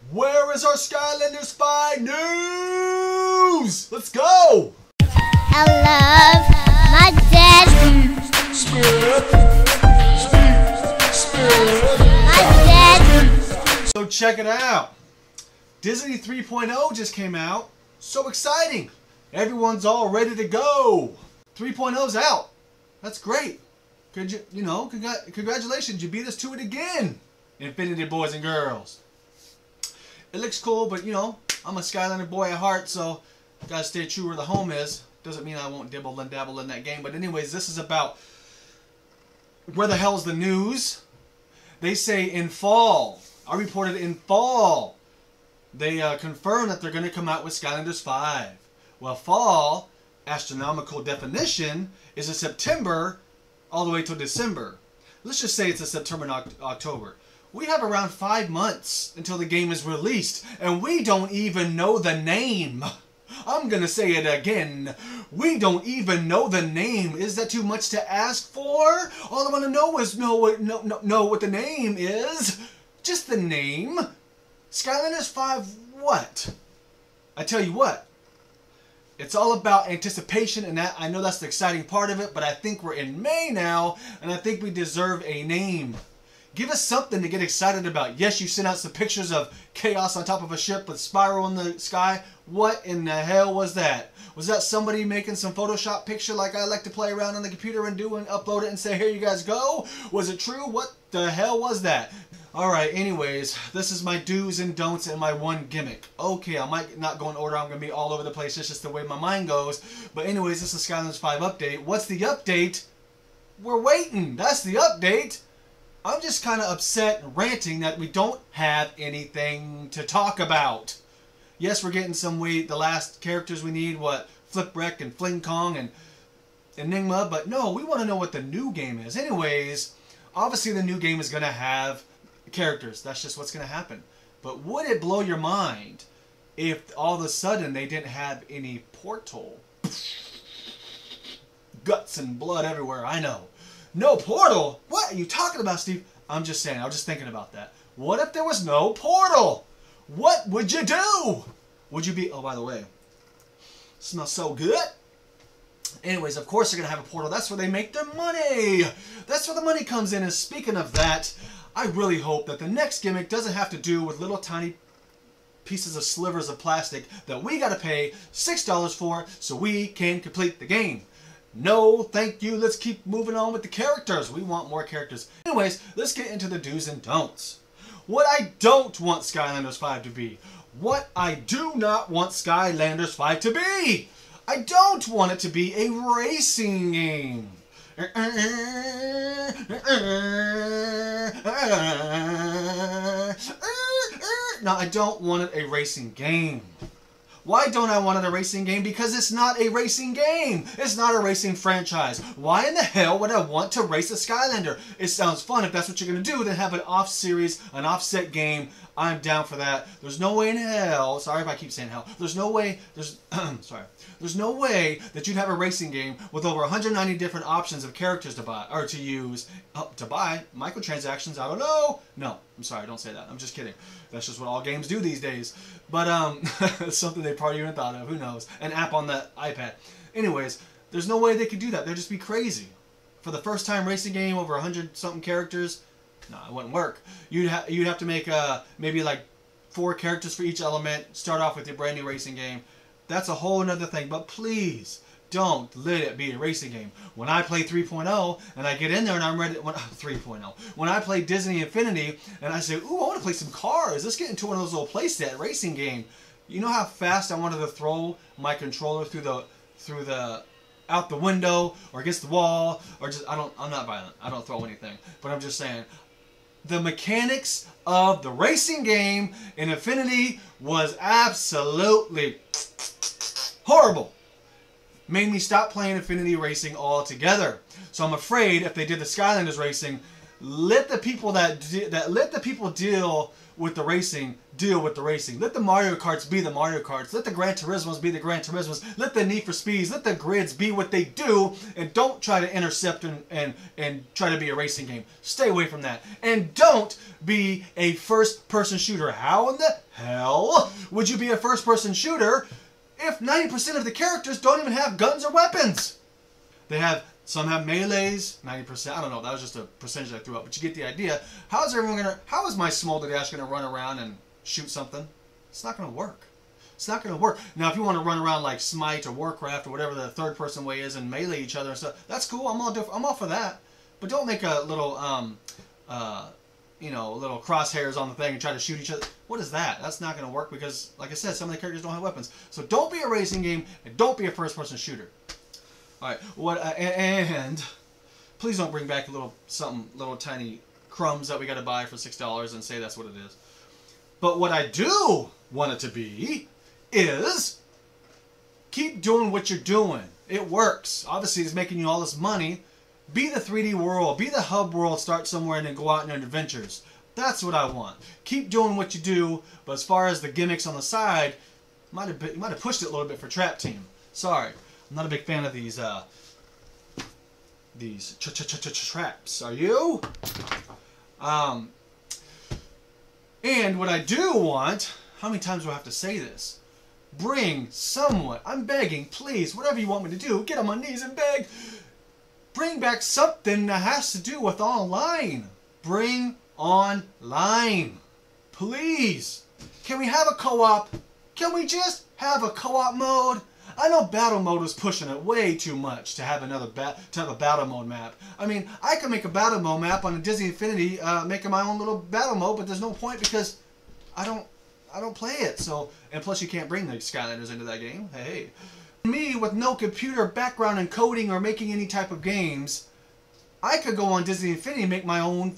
Where is our Skylanders 5 news? Let's go! I love my dad. My dad. So check it out. Disney 3.0 just came out. So exciting. Everyone's all ready to go. 3.0's out. That's great. Congratulations. You beat us to it again. Infinity boys and girls. It looks cool, but I'm a Skylander boy at heart, so gotta stay true where the home is. Doesn't mean I won't dibble and dabble in that game. But anyways, this is about where the hell's the news? They say in fall. I reported in fall. They confirmed that they're going to come out with Skylanders 5. Well, fall, astronomical definition, is in September all the way till December. Let's just say it's a September and October. We have around 5 months until the game is released, and we don't even know the name. I'm going to say it again. We don't even know the name. Is that too much to ask for? All I want to know is know what the name is. Just the name. Skylanders 5 what? I tell you what. It's all about anticipation, and I know that's the exciting part of it, but I think we're in May now, and I think we deserve a name. Give us something to get excited about. Yes, you sent out some pictures of chaos on top of a ship with Spiral in the sky. What in the hell was that? Was that somebody making some Photoshop picture like I like to play around on the computer and do and upload it and say, here you guys go? Was it true? What the hell was that? Alright, anyways, this is my do's and don'ts and my one gimmick. Okay, I might not go in order. I'm going to be all over the place. It's just the way my mind goes. But anyways, this is Skylanders 5 update. What's the update? We're waiting. That's the update. I'm just kind of upset and ranting that we don't have anything to talk about. Yes, we're getting the last characters we need, Flipwreck and Fling Kong and Enigma, but no, we want to know what the new game is. Anyways, obviously the new game is going to have characters. That's just what's going to happen. But would it blow your mind if all of a sudden they didn't have any portal? Guts and blood everywhere, I know. No portal? What are you talking about, Steve? I'm just saying. I was just thinking about that. What if there was no portal? What would you do? Would you be... Oh, by the way. Smells so good. Anyways, of course they're going to have a portal. That's where they make their money. That's where the money comes in. And speaking of that, I really hope that the next gimmick doesn't have to do with little tiny pieces of slivers of plastic that we got to pay $6 for so we can complete the game. No, thank you. Let's keep moving on with the characters. We want more characters. Anyways, let's get into the do's and don'ts. What I don't want Skylanders 5 to be. What I do not want Skylanders 5 to be. I don't want it to be a racing game. No, I don't want it a racing game. Why don't I want it a racing game? Because it's not a racing game. It's not a racing franchise. Why in the hell would I want to race a Skylander? It sounds fun. If that's what you're going to do, then have an off-series, an offset game. I'm down for that. There's no way in hell, sorry if I keep saying hell, there's no way that you'd have a racing game with over 190 different options of characters to buy, or to use, to buy, microtransactions, I don't know. No, I'm sorry, don't say that. I'm just kidding. That's just what all games do these days. But, it's something they probably even thought of, who knows. An app on the iPad. Anyways, there's no way they could do that. They'd just be crazy. For the first time racing game, over 100-something characters, no, it wouldn't work. You'd have to make maybe like 4 characters for each element. Start off with your brand new racing game. That's a whole another thing. But please don't let it be a racing game. When I play 3.0 and I get in there and I'm ready. 3.0. When I play Disney Infinity and I say, "Ooh, I want to play some cars. Let's get into one of those little playset racing game." You know how fast I wanted to throw my controller through the out the window or against the wall, or just I'm not violent. I don't throw anything. But I'm just saying, the mechanics of the racing game in Infinity was absolutely horrible. Made me stop playing Infinity Racing altogether. So I'm afraid if they did the Skylanders racing, let the people deal with the racing deal with the racing. Let the Mario Karts be the Mario Karts. Let the Gran Turismos be the Gran Turismos. Let the Need for Speeds, let the grids be what they do, and don't try to intercept and try to be a racing game. Stay away from that. And don't be a first-person shooter. How in the hell would you be a first-person shooter if 90% of the characters don't even have guns or weapons? Some have melees, 90%. I don't know. That was just a percentage I threw out, but you get the idea. How is my Smolder Dash gonna run around and shoot something? It's not gonna work. It's not gonna work. Now, if you want to run around like Smite or Warcraft or whatever the third-person way is and melee each other and stuff, that's cool. I'm all for that. But don't make a little little crosshairs on the thing and try to shoot each other. What is that? That's not gonna work because, like I said, some of the characters don't have weapons. So don't be a racing game and don't be a first-person shooter. All right, and please don't bring back little tiny crumbs that we got to buy for $6 and say that's what it is. But what I do want it to be is keep doing what you're doing. It works. Obviously, it's making you all this money. Be the 3D world. Be the hub world. Start somewhere and then go out on adventures. That's what I want. Keep doing what you do. But as far as the gimmicks on the side, you might have pushed it a little bit for Trap Team. Sorry. I'm not a big fan of these traps. Are you? And what I do want, how many times do I have to say this? Bring somewhat, I'm begging, please, whatever you want me to do, get on my knees and beg. Bring back something that has to do with online. Bring online. Please. Can we have a co-op? Can we just have a co-op mode? I know battle mode was pushing it way too much to have a battle mode map. I mean, I could make a battle mode map on a Disney Infinity, making my own little battle mode, but there's no point because I don't play it. So, and plus you can't bring the Skylanders into that game. Hey, me with no computer background in coding or making any type of games, I could go on Disney Infinity and make my own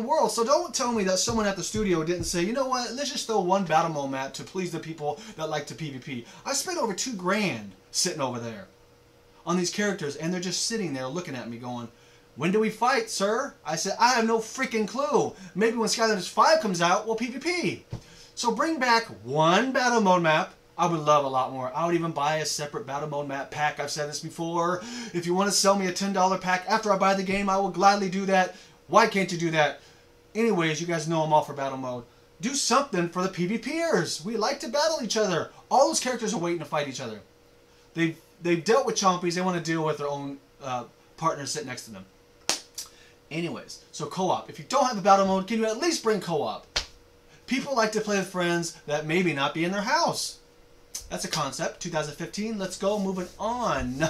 world. So don't tell me that someone at the studio didn't say, you know what, let's just throw one battle mode map to please the people that like to PvP. I spent over $2 grand sitting over there on these characters, and they're just sitting there looking at me going, when do we fight, sir? I said, I have no freaking clue. Maybe when Skylanders 5 comes out, we'll PvP. So bring back one battle mode map. I would love a lot more. I would even buy a separate battle mode map pack. I've said this before. If you want to sell me a $10 pack after I buy the game, I will gladly do that. Why can't you do that? Anyways, you guys know I'm all for battle mode. Do something for the PvPers. We like to battle each other. All those characters are waiting to fight each other. They've dealt with chompies. They want to deal with their own partners sitting next to them. Anyways, so co-op. If you don't have a battle mode, can you at least bring co-op? People like to play with friends that maybe not be in their house. That's a concept. 2015. Let's go. Moving on.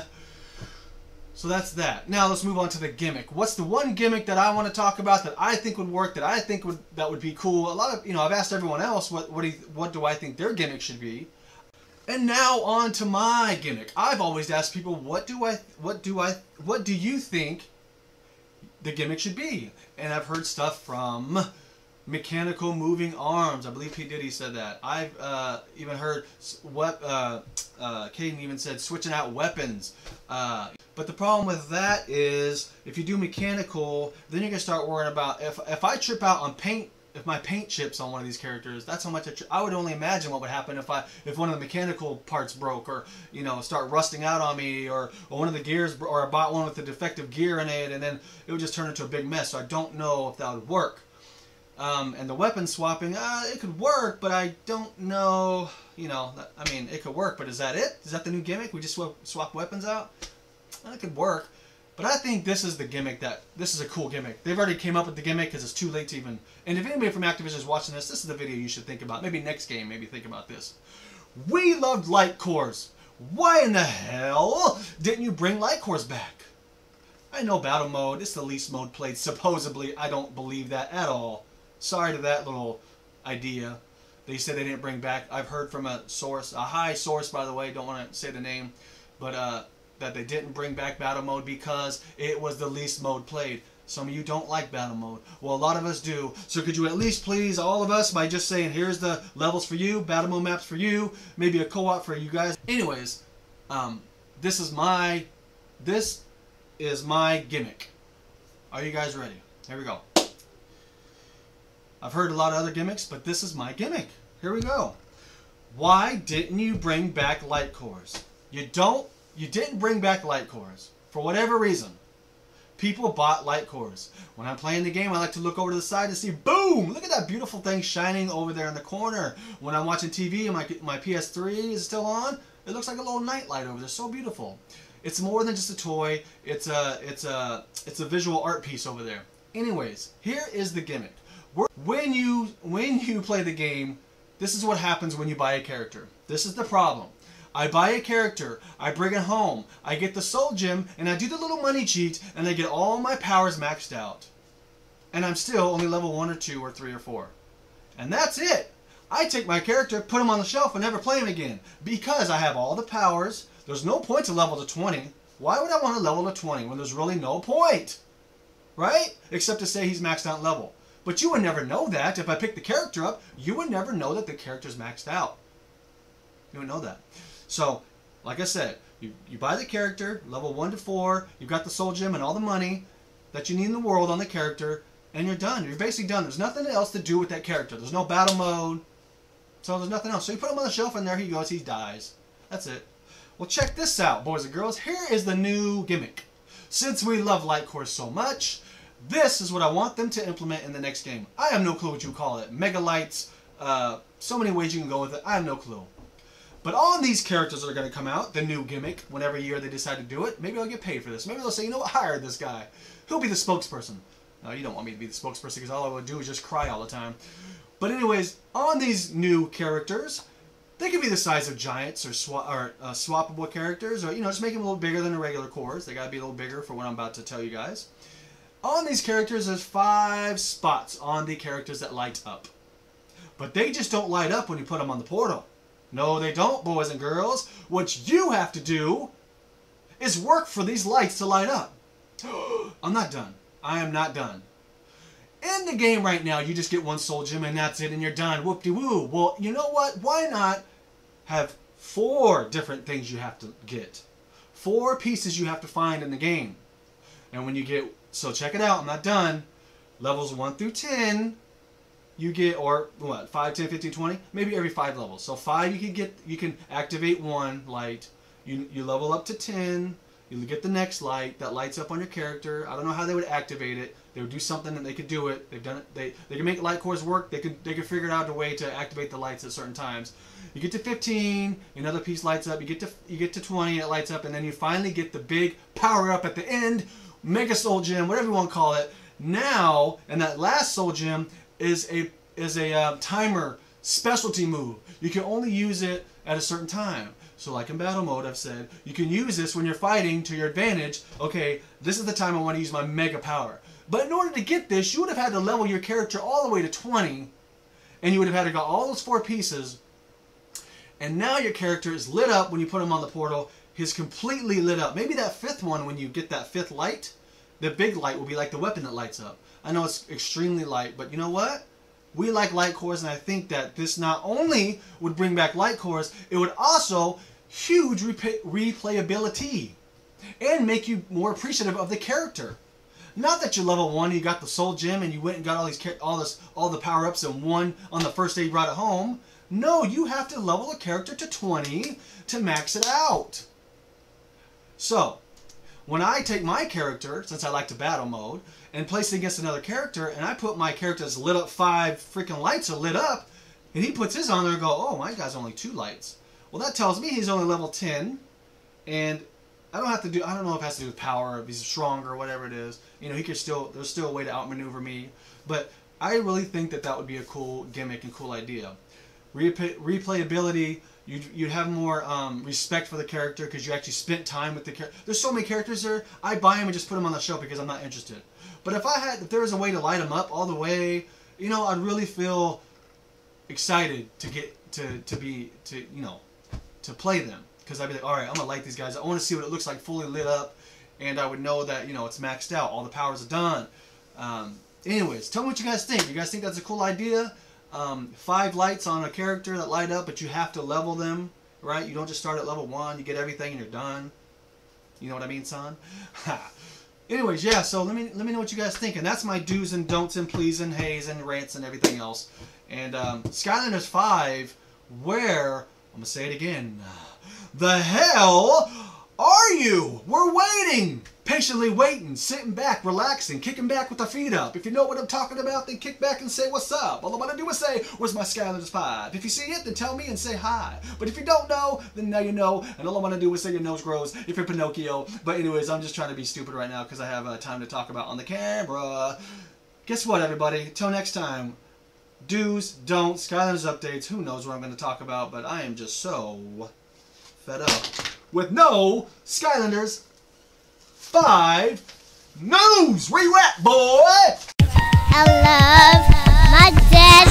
So that's that. Now let's move on to the gimmick. What's the one gimmick that I want to talk about that I think would work, that I think that would be cool? A lot of, I've asked everyone else what do I think their gimmick should be. And now on to my gimmick. I've always asked people, what do you think the gimmick should be? And I've heard stuff from mechanical moving arms. I believe P. Diddy said that. I've even heard Caden even said switching out weapons. But the problem with that is if you do mechanical, then you're gonna start worrying about if I trip out on paint. If my paint chips on one of these characters, that's how much I would only imagine what would happen if one of the mechanical parts broke, or start rusting out on me, or one of the gears, or I bought one with a defective gear in it, and then it would just turn into a big mess. So I don't know if that would work. And the weapon swapping, it could work, but I don't know. I mean, it could work, but is that it? Is that the new gimmick? We just swap weapons out? It could work. But I think this is the gimmick this is a cool gimmick. They've already came up with the gimmick because it's too late to even... And if anybody from Activision is watching this is the video you should think about. Maybe next game, maybe think about this. We loved light cores. Why in the hell didn't you bring light cores back? I know battle mode, it's the least mode played. Supposedly, I don't believe that at all. Sorry to that little idea. They said they didn't bring back. I've heard from a source, a high source by the way, don't want to say the name, but that they didn't bring back battle mode because it was the least mode played. Some of you don't like battle mode. Well, a lot of us do. So could you at least please all of us by just saying, here's the levels for you, battle mode maps for you, maybe a co-op for you guys. Anyways, this is my gimmick. Are you guys ready? Here we go. I've heard a lot of other gimmicks, but this is my gimmick. Here we go. Why didn't you bring back light cores? You didn't bring back light cores for whatever reason. People bought light cores. When I'm playing the game, I like to look over to the side and see, boom, look at that beautiful thing shining over there in the corner. When I'm watching TV and my PS3 is still on, it looks like a little night light over there. So beautiful. It's more than just a toy. It's a visual art piece over there. Anyways, here is the gimmick. When you play the game, this is what happens when you buy a character. This is the problem. I buy a character, I bring it home, I get the soul gem, and I do the little money cheat, and I get all my powers maxed out. And I'm still only level 1 or 2 or 3 or 4. And that's it. I take my character, put him on the shelf, and never play him again. Because I have all the powers. There's no point to level to 20. Why would I want to level to 20 when there's really no point? Right? Except to say he's maxed out level. But you would never know that. If I pick the character up, you would never know that the character's maxed out. You would know that. So, like I said, you buy the character, level 1 to 4, you've got the soul gem and all the money that you need in the world on the character, and you're done. You're basically done. There's nothing else to do with that character. There's no battle mode, so there's nothing else. So you put him on the shelf, and there he goes. He dies. That's it. Well, check this out, boys and girls. Here is the new gimmick. Since we love light cores so much, this is what I want them to implement in the next game. I have no clue what you call it. Mega lights, so many ways you can go with it. I have no clue. But on these characters that are going to come out, the new gimmick, whenever year they decide to do it, maybe I'll get paid for this. Maybe they'll say, you know what, hire this guy. He'll be the spokesperson. No, you don't want me to be the spokesperson because all I would do is just cry all the time. But anyways, on these new characters, they can be the size of giants or swappable characters, or, you know, just make them a little bigger than the regular cores. They got to be a little bigger for what I'm about to tell you guys. On these characters, there's 5 spots on the characters that light up. But they just don't light up when you put them on the portal. No, they don't, boys and girls. What you have to do is work for these lights to light up. I'm not done. I am not done. In the game right now, you just get 1 soul gem and that's it, and you're done. Whoop-de-woo. Well, you know what? Why not have 4 different things you have to get? 4 pieces you have to find in the game. And when you get... So check it out. I'm not done. Levels 1 through 10... you get, or what, 5, 10, 15, 20? Maybe every 5 levels. So 5 you can activate 1 light. You level up to 10. You get the next light that lights up on your character. I don't know how they would activate it. They would do something and they could do it. They've done it. They can make light cores work. They could figure out a way to activate the lights at certain times. You get to 15, another piece lights up. You get to 20, it lights up, and then you finally get the big power up at the end, Mega Soul Gem, whatever you want to call it. Now, and that last Soul Gem is a timer specialty move. You can only use it at a certain time. So like in battle mode, I've said, you can use this when you're fighting to your advantage. Okay, this is the time I want to use my mega power. But in order to get this, you would have had to level your character all the way to 20, and you would have had to got all those 4 pieces. And now your character is lit up when you put him on the portal. He's completely lit up. Maybe that 5th one, when you get that 5th light, the big light will be like the weapon that lights up. I know it's extremely light, but you know what? We like light cores, and I think that this not only would bring back light cores, it would also huge replayability and make you more appreciative of the character. Not that you're level 1, you got the soul gem, and you went and got all the power ups and 1 on the first day you brought it home. No, you have to level a character to 20 to max it out. So, when I take my character, since I like to battle mode, and place it against another character, and I put my character's lit up 5 freaking lights are lit up, and he puts his on there and go, oh, my guy's only 2 lights. Well, that tells me he's only level 10, and I don't know if it has to do with power, if he's stronger or whatever it is. You know, there's still a way to outmaneuver me, but I really think that would be a cool gimmick and cool idea. Replayability, you'd have more respect for the character because you actually spent time with the character. There's so many characters there, I buy them and just put them on the shelf because I'm not interested. But if there was a way to light them up all the way, you know, I'd really feel excited to get to play them, because I'd be like, all right, I'm gonna light these guys. I want to see what it looks like fully lit up, and I would know that, you know, it's maxed out, all the powers are done. Anyways, tell me what you guys think. You guys think that's a cool idea? 5 lights on a character that light up, but you have to level them, right? You don't just start at level 1, you get everything and you're done. You know what I mean, son? Anyways, yeah, so let me know what you guys think. And that's my do's and don'ts and please and hays and rants and everything else. And Skylanders 5, where, I'm going to say it again, the hell are you? We're waiting! patiently waiting, sitting back, relaxing, kicking back with the feet up. If you know what I'm talking about, then kick back and say what's up. All I'm gonna do is say, where's my Skylanders 5? If you see it, then tell me and say hi. But if you don't know, then now you know. And all I'm gonna do is say your nose grows if you're Pinocchio. But anyways, I'm just trying to be stupid right now because I have time to talk about on the camera. Guess what, everybody? Till next time. Do's, don'ts, Skylanders updates. Who knows what I'm gonna talk about? But I am just so fed up with no Skylanders 5 news. Where you at, boy? I love my dad.